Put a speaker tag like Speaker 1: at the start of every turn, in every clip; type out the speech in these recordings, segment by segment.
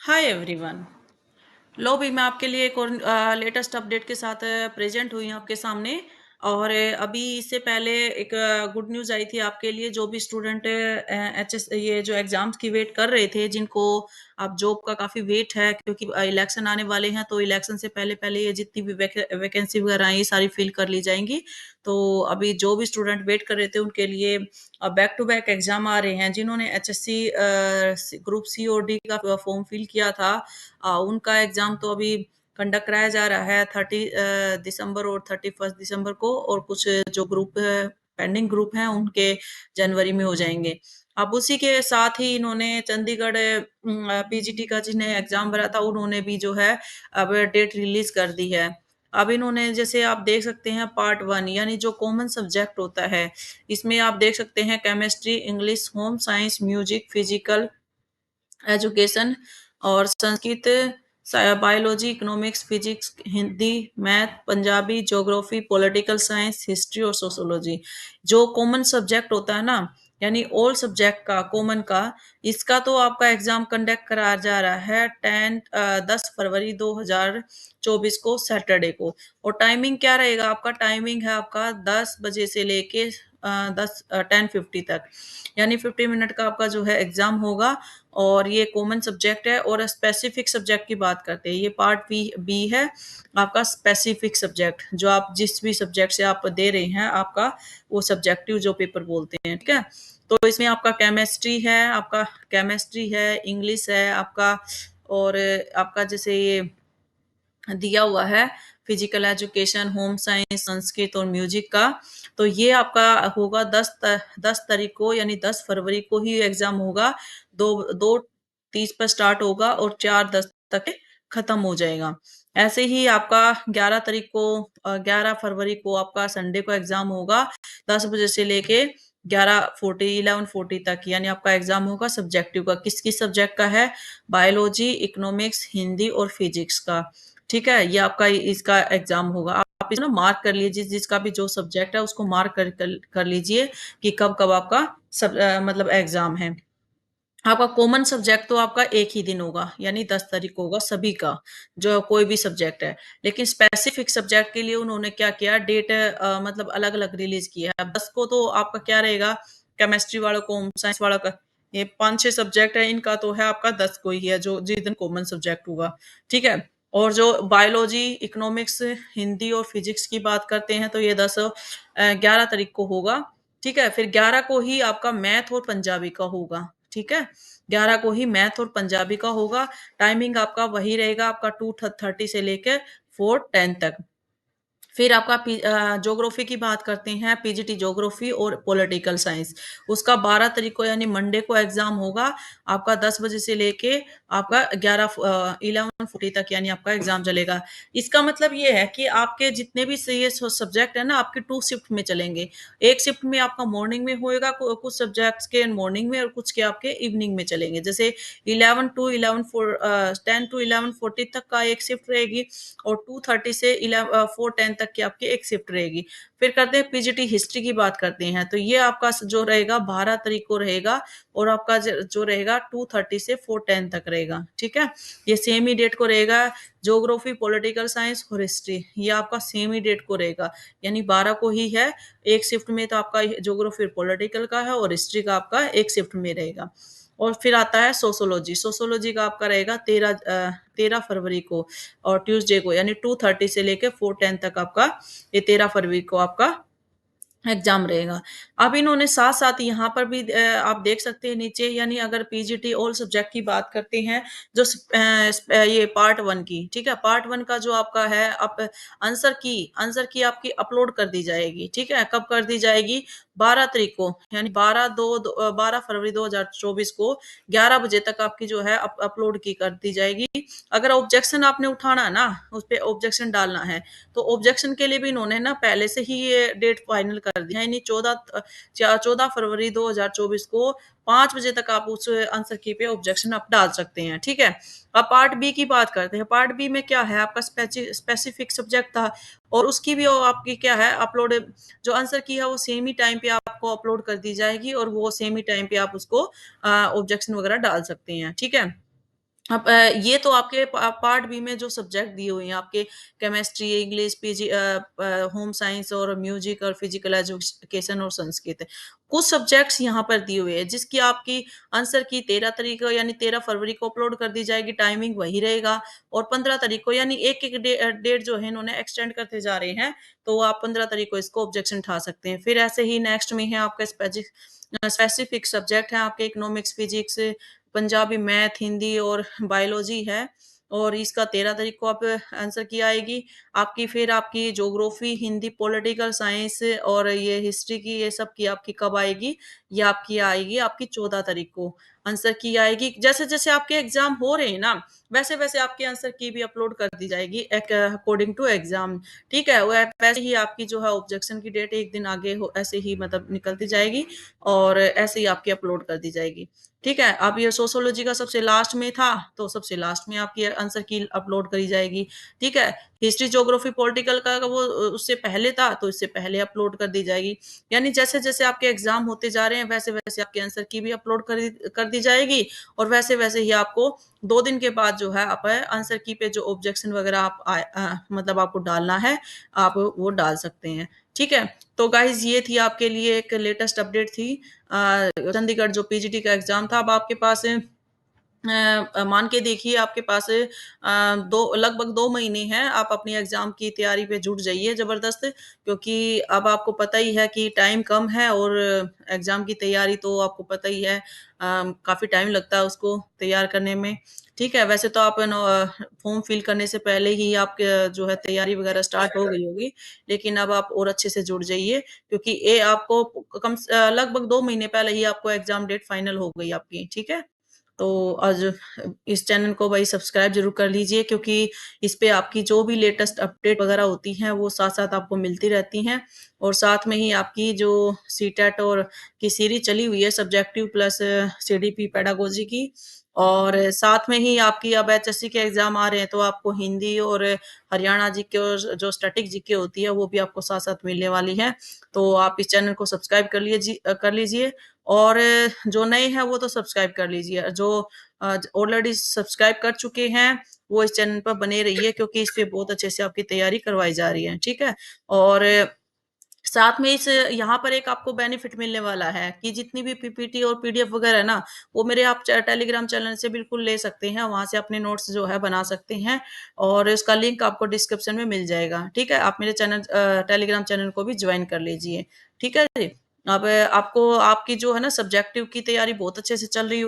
Speaker 1: Hi everyone. लो भी मैं आपके लिए एक और लेटेस्ट अपडेट के साथ प्रेजेंट हुई हूँ आपके सामने। और अभी इससे पहले एक गुड न्यूज़ आई थी आपके लिए, जो भी स्टूडेंट एचएस ये जो एग्जाम्स की वेट कर रहे थे, जिनको अब जॉब का काफ़ी वेट है, क्योंकि इलेक्शन आने वाले हैं, तो इलेक्शन से पहले पहले ये जितनी भी वैकेंसी वगैरह आई सारी फिल कर ली जाएंगी। तो अभी जो भी स्टूडेंट वेट कर रहे थे उनके लिए बैक टू बैक एग्जाम आ रहे हैं। जिन्होंने एचएससी ग्रुप सी और डी का फॉर्म फिल किया था, उनका एग्जाम तो अभी कंडक्ट कराया जा रहा है 30 दिसंबर और 31 दिसंबर को। और कुछ जो ग्रुप पेंडिंग ग्रुप हैं उनके जनवरी में हो जाएंगे। अब उसी के साथ ही इन्होंने चंडीगढ़ पीजीटी का जिन्हें एग्जाम भरा था, उन्होंने भी जो है अब डेट रिलीज कर दी है। अब इन्होंने, जैसे आप देख सकते हैं, पार्ट वन यानी जो कॉमन सब्जेक्ट होता है, इसमें आप देख सकते हैं chemistry, English, home science, music, physical education और Sanskrit, biology, economics, physics, Hindi, math, Punjabi, geography, political science, history और सोशोलॉजी। जो कॉमन सब्जेक्ट होता है ना, यानी ऑल सब्जेक्ट का कॉमन का, इसका तो आपका एग्जाम कंडक्ट कराया जा रहा है 10 फरवरी 2024 को, सैटरडे को। और टाइमिंग क्या रहेगा आपका? टाइमिंग है आपका 10 बजे से लेके 10:50 तक, यानी 50 मिनट का आपका जो है एग्जाम होगा। और ये कॉमन सब्जेक्ट है। और स्पेसिफिक सब्जेक्ट की बात करते हैं, ये पार्ट बी बी है आपका, स्पेसिफिक सब्जेक्ट। जो आप जिस भी सब्जेक्ट से आप दे रहे हैं, आपका वो सब्जेक्टिव जो पेपर बोलते हैं, ठीक है। तो इसमें आपका केमिस्ट्री है, इंग्लिश है आपका, और आपका जैसे ये दिया हुआ है physical education, home science, Sanskrit और म्यूजिक का। तो ये आपका होगा 10 तारीख को, यानी 10 फरवरी को ही एग्जाम होगा। 2:30 पर स्टार्ट होगा और 4:10 तक खत्म हो जाएगा। ऐसे ही आपका 11 फरवरी को आपका संडे को एग्जाम होगा, 10 बजे से लेके 11:40 तक, यानी आपका एग्जाम होगा सब्जेक्टिव का। किस किस सब्जेक्ट का है? बायोलॉजी, इकोनॉमिक्स, हिंदी और फिजिक्स का। ठीक है, ये आपका इसका एग्जाम होगा। आप इसको ना मार्क कर लीजिए, जिसका भी जो सब्जेक्ट है उसको मार्क कर लीजिए कि कब कब आपका मतलब एग्जाम है। आपका कॉमन सब्जेक्ट तो आपका एक ही दिन होगा, यानी 10 तारीख को होगा सभी का, जो कोई भी सब्जेक्ट है। लेकिन स्पेसिफिक सब्जेक्ट के लिए उन्होंने क्या किया, डेट मतलब अलग अलग रिलीज की है। 10 को तो आपका क्या रहेगा, केमिस्ट्री वालों को, होम साइंस वालों का, ये 5-6 सब्जेक्ट है, इनका तो है आपका 10 को ही है, जो जिस दिन कॉमन सब्जेक्ट होगा। ठीक है। और जो बायोलॉजी, इकोनॉमिक्स, हिंदी और फिजिक्स की बात करते हैं, तो ये 11 तारीख को होगा। ठीक है। फिर 11 को ही आपका मैथ और पंजाबी का होगा। ठीक है। 11 को ही मैथ और पंजाबी का होगा। टाइमिंग आपका वही रहेगा, आपका 2:30 से लेकर 4:10 तक। फिर आपका ज्योग्राफी की बात करते हैं, पीजीटी ज्योग्राफी और पॉलिटिकल साइंस। उसका 12 तारीख को यानी मंडे को एग्जाम होगा, आपका 10 बजे से लेके आपका 11:40 तक, यानी आपका एग्जाम चलेगा। इसका मतलब ये है कि आपके जितने भी ये सब्जेक्ट है ना, आपके 2 शिफ्ट में चलेंगे। एक शिफ्ट में आपका मॉर्निंग में होएगा, कुछ सब्जेक्ट्स के मॉर्निंग में और कुछ के आपके इवनिंग में चलेंगे। जैसे 10 टू 11 तक का एक शिफ्ट रहेगी, और 2:30 से 4:10 तक की आपकी एक शिफ्ट रहेगी। फिर करते हैं पीजीटी हिस्ट्री की बात करते हैं, तो ये आपका जो रहेगा 12 तारीख को रहेगा, और आपका जो रहेगा 2:30 से 4:10 तक रहेगा। ठीक है। ये सेम ही डेट को रहेगा। ज्योग्राफी, पॉलिटिकल साइंस और हिस्ट्री, ये आपका सेम ही डेट को रहेगा, यानी 12 को ही है। एक शिफ्ट में तो आपका ज्योग्राफी पॉलिटिकल का है, और हिस्ट्री का आपका एक शिफ्ट में रहेगा। और फिर आता है सोशोलॉजी। सोशोलॉजी का आपका रहेगा 13 फरवरी को और ट्यूसडे को, यानी 2:30 से लेके 4:10 तक आपका ये 13 फरवरी को आपका एग्जाम रहेगा। अब इन्होंने साथ साथ यहाँ पर भी आप देख सकते हैं नीचे, यानी अगर पीजीटी ऑल सब्जेक्ट की बात करते हैं, जो ये पार्ट वन की, ठीक है, पार्ट वन का जो आपका है, आप आंसर की आपकी अपलोड कर दी जाएगी। ठीक है। कब कर दी जाएगी? 12 तारीख को, यानी 12 फरवरी 2024 को 11 बजे तक आपकी जो है अपलोड की कर दी जाएगी। अगर ऑब्जेक्शन आपने उठाना ना, उस पर ऑब्जेक्शन डालना है, तो ऑब्जेक्शन के लिए भी इन्होंने ना पहले से ही ये डेट फाइनल कर दी है, यानी 14 फरवरी 2024 को 5 बजे तक आप उस आंसर की पे ऑब्जेक्शन आप डाल सकते हैं। ठीक है। अब पार्ट बी की बात करते हैं। पार्ट बी में क्या है, आपका स्पेसिफिक सब्जेक्ट था, और उसकी भी आपकी क्या है अपलोड, जो आंसर की है वो सेम ही टाइम पे आपको अपलोड कर दी जाएगी, और वो सेम ही टाइम पे आप उसको ऑब्जेक्शन वगैरह डाल सकते हैं। ठीक है। अब ये तो आपके पार्ट बी में जो सब्जेक्ट दिए हुए हैं आपके, केमिस्ट्री, इंग्लिश, होम साइंस और म्यूजिक और फिजिकल एजुकेशन और संस्कृत। कुछ सब्जेक्ट्स यहाँ पर दिए हुए हैं जिसकी आपकी आंसर की 13 तारीख को यानी 13 फरवरी को अपलोड कर दी जाएगी, टाइमिंग वही रहेगा। और 15 तारीख को यानी एक एक डेट जो है इन्होंने एक्सटेंड करते जा रहे हैं, तो आप 15 तारीख को इसको ऑब्जेक्शन उठा सकते हैं। फिर ऐसे ही नेक्स्ट में है आपका स्पेसिफिक सब्जेक्ट है आपके, economics, physics, Punjabi, math, Hindi और बायोलॉजी है। और इसका 13 तारीख को आप आंसर की आएगी आपकी। फिर आपकी ज्योग्राफी, हिंदी, पॉलिटिकल साइंस और ये हिस्ट्री की, ये सब की आपकी कब आएगी? ये आपकी आएगी आपकी 14 तारीख को आंसर की आएगी। जैसे जैसे आपके एग्जाम हो रहे हैं ना, वैसे वैसे आपके आंसर की भी अपलोड कर दी जाएगी अकॉर्डिंग टू एग्जाम। ठीक है, वैसे ही आपकी जो है ऑब्जेक्शन की डेट एक दिन आगे हो, ऐसे ही मतलब निकलती जाएगी और ऐसे ही आपकी अपलोड कर दी जाएगी। ठीक है, अब ये सोशियोलॉजी का सबसे लास्ट में था, तो सबसे लास्ट में आपकी आंसर की अपलोड करी जाएगी। ठीक है, हिस्ट्री, ज्योग्राफी, पॉलिटिकल का वो उससे पहले था, तो इससे पहले अपलोड कर दी जाएगी। यानी जैसे जैसे आपके एग्जाम होते जा रहे हैं, वैसे वैसे आपके आंसर की भी अपलोड कर दी जाएगी। और वैसे वैसे ही आपको 2 दिन के बाद जो है आप आंसर की पे जो ऑब्जेक्शन वगैरह आप मतलब आपको डालना है, आप वो डाल सकते हैं। ठीक है, तो गाइज ये थी आपके लिए एक लेटेस्ट अपडेट थी। चंडीगढ़ जो पीजीटी का एग्जाम था, अब आपके पास मान के देखिए आपके पास दो लगभग 2 महीने हैं, आप अपनी एग्जाम की तैयारी पे जुट जाइए जबरदस्त। क्योंकि अब आपको पता ही है कि टाइम कम है और एग्जाम की तैयारी तो आपको पता ही है, काफी टाइम लगता है उसको तैयार करने में। ठीक है, वैसे तो आप फॉर्म फिल करने से पहले ही आपके जो है तैयारी वगैरह स्टार्ट हो गई होगी, लेकिन अब आप और अच्छे से जुड़ जाइए। क्योंकि ये आपको लगभग 2 महीने पहले ही आपको एग्जाम डेट फाइनल हो गई आपकी। ठीक है, तो आज इस चैनल को भाई सब्सक्राइब जरूर कर लीजिए, क्योंकि इस पे आपकी जो भी लेटेस्ट अपडेट वगैरह होती हैं वो साथ साथ आपको मिलती रहती हैं। और साथ में ही आपकी जो सीटेट और की सीरीज चली हुई है, सब्जेक्टिव प्लस सीडीपी पेडागोजी की। और साथ में ही आपकी अब एचएससी के एग्जाम आ रहे हैं, तो आपको हिंदी और हरियाणा जीके और जो स्टैटिक जीके होती है वो भी आपको साथ साथ मिलने वाली है। तो आप इस चैनल को सब्सक्राइब कर लीजिए। और जो नए हैं वो तो सब्सक्राइब कर लीजिए, जो ऑलरेडी सब्सक्राइब कर चुके हैं वो इस चैनल पर बने रहिए, क्योंकि इस पे बहुत अच्छे से आपकी तैयारी करवाई जा रही है। ठीक है, और साथ में इस यहाँ पर एक आपको बेनिफिट मिलने वाला है कि जितनी भी पीपीटी और पीडीएफ वगैरह है ना, वो मेरे आप टेलीग्राम चैनल से बिल्कुल ले सकते हैं, वहां से अपने नोट्स जो है बना सकते हैं। और उसका लिंक आपको डिस्क्रिप्शन में मिल जाएगा। ठीक है, आप मेरे चैनल टेलीग्राम चैनल को भी ज्वाइन कर लीजिए। ठीक है जी। अब आपको आपकी जो है ना सब्जेक्टिव की तैयारी बहुत अच्छे से चली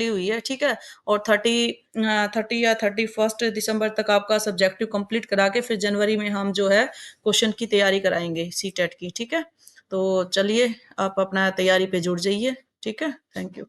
Speaker 1: हुई है। ठीक है, और 31 दिसंबर तक आपका सब्जेक्टिव कंप्लीट करा के फिर जनवरी में हम जो है क्वेश्चन की तैयारी कराएंगे सीटेट की। ठीक है, तो चलिए आप अपना तैयारी पे जुड़ जाइए। ठीक है, थैंक यू।